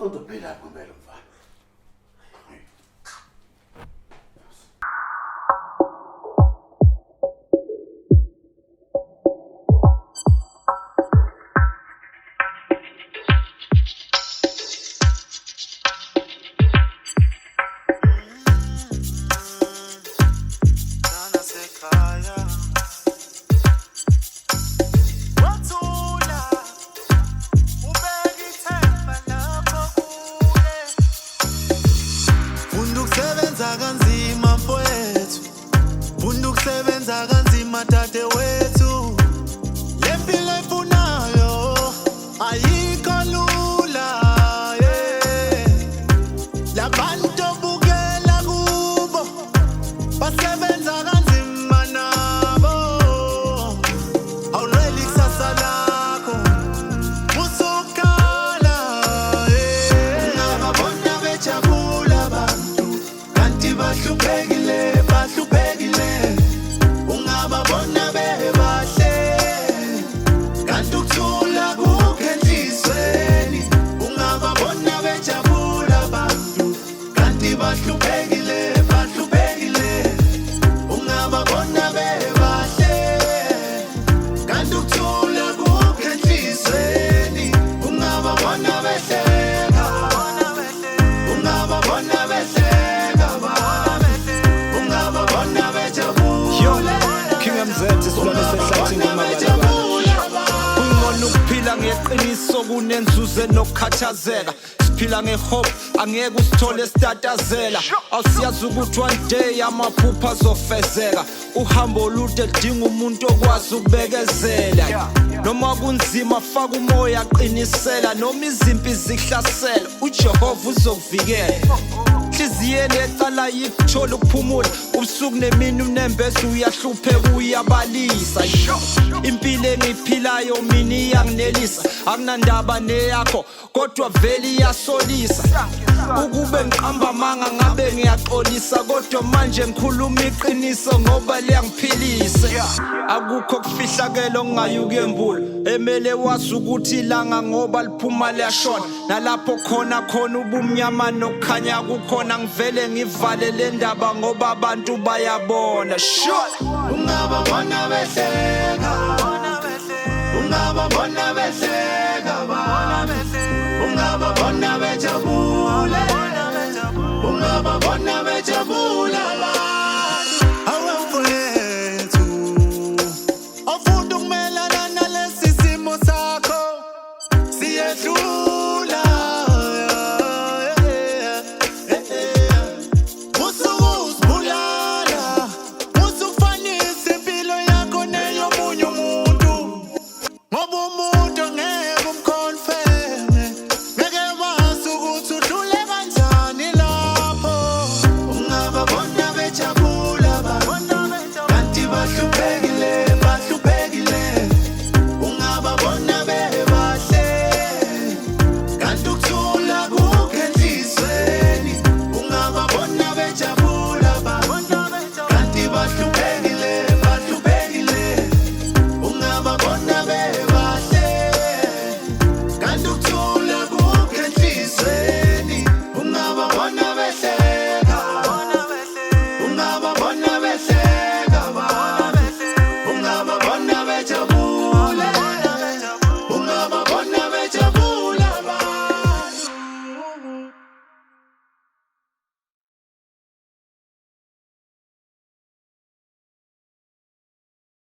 Uzophila ngempela mfana. Kanzima mfowethu, funda ukusebenza kanzima dade wethu. Le mpilo efunayo ayikho lula, labantu obukela kubo basebenza kanzima nabo. Awulweli kusasa lakho musukhala, ungababona bejabula abantu kanti bahluphekile, bahluphekile. Ungababona bebahle kanti ukuthula kukho enhlizweni. Ungababona bejabula abantu kanti bahluphekile, bahluphekile. Ungababona bebahle kanti ukuthula kukho enhlizweni. Ungababona behleka, ungababona behleka, ungababona bejabula. King MZ isilwane sehlathini emabalabala. Kungcono ukuphila ngeqiniso kunenzuzo enokukhathazeka. Siphila ngehope angeke usithole sitatazela. Awusiyazi ukuthi one day amaphupha azofezeka. Uhambo olude lidinga umuntu okwazi ukubekezela. Noma kunzima faka umoya qinisela. Noma izimpi zihlasela uJehova uzokuvikela. Inhliziyeni ecala yikuthola ukuphumula. Ubusuku nemini unembeza uyahlupheka uyabalisa. Impilo engiyiphilayo mina iyanginelisa. Akunandaba neyakho kodwa vele iyasolisa. Ukube ngiqamba amanga ngabe ngiyaxolisa, kodwa manje ngikhuluma iqiniso ngoba liyangiphilisa. Akukho kufihlakelo ngingayuki embula. Emele wazi ukuthi ilanga ngoba liphuma liyashona. Nalapho khona ubumnyama nokukhanya kukhona. Ngivele ngivale le ndaba ngoba abantu bayabona. Ungababona behleka, ungababona behleka, ungababona bejabula, ungababona bejabula. Awe mfowethu, ofunda ukumelana nalesi simo sakho siyedlula. Can't do